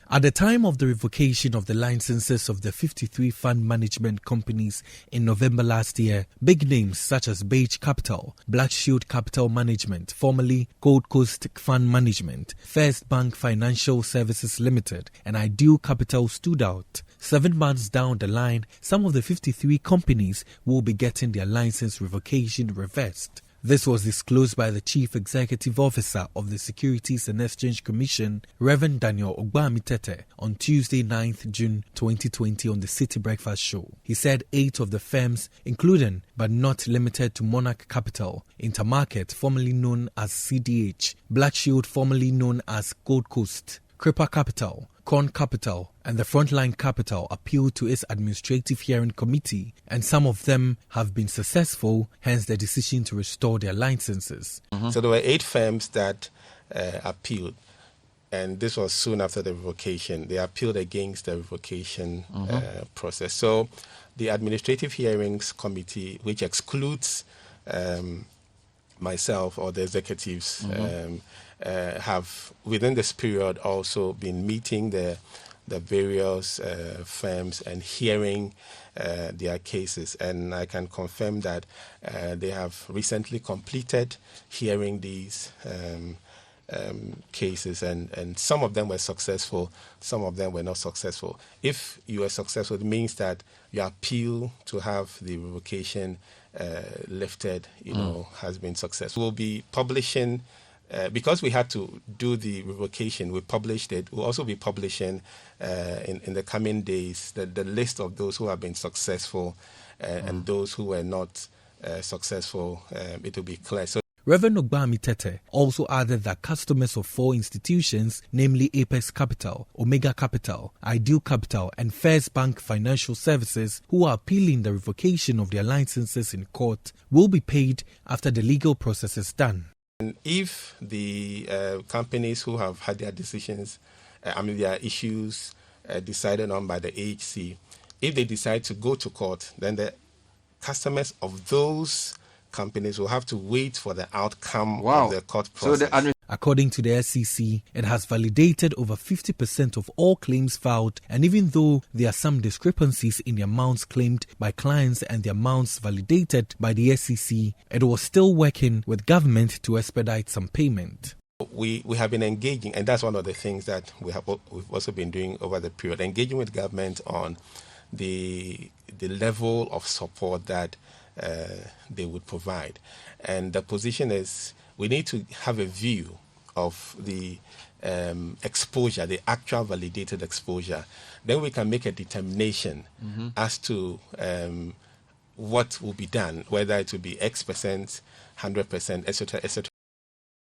At the time of the revocation of the licenses of the 53 fund management companies in November last year, big names such as Beige Capital, Black Shield Capital Management, formerly Gold Coast Fund Management, First Bank Financial Services Limited, and Ideal Capital stood out. 7 months down the line, some of the 53 companies will be getting their license revocation reversed. This was disclosed by the Chief Executive Officer of the Securities and Exchange Commission, Reverend Daniel Ogbamitete, on Tuesday 9th June 2020 on the City Breakfast Show. He said 8 of the firms, including but not limited to Monarch Capital, Intermarket, formerly known as CDH, Black Shield, formerly known as Gold Coast, Cripper Capital, Corn Capital, and the Frontline Capital appealed to its administrative hearing committee, and some of them have been successful, hence the decision to restore their licenses. So there were 8 firms that appealed, and this was soon after the revocation. They appealed against the revocation process. So the administrative hearings committee, which excludes myself or the executives, have within this period also been meeting the various firms and hearing their cases, and I can confirm that they have recently completed hearing these cases, and some of them were successful, some of them were not successful. If you are successful, it means that your appeal to have the revocation lifted, has been successful. We'll be publishing. Because we had to do the revocation, we published it. We'll also be publishing in the coming days the list of those who have been successful and those who were not successful. It will be clear. So, Reverend Ogbamitete also added that customers of 4 institutions, namely Apex Capital, Omega Capital, Ideal Capital, and First Bank Financial Services, who are appealing the revocation of their licenses in court, will be paid after the legal process is done. And if the companies who have had their decisions, their issues decided on by the AHC, if they decide to go to court, then the customers of those companies will have to wait for the outcome of the court process. According to the SEC, it has validated over 50% of all claims filed, and even though there are some discrepancies in the amounts claimed by clients and the amounts validated by the SEC, it was still working with government to expedite some payment. We have been engaging, and that's one of the things that we've also been doing over the period, engaging with government on the level of support that they would provide. And the position is we need to have a view of the exposure, the actual validated exposure. Then we can make a determination as to what will be done, whether it will be X%, 100%, etc., etc.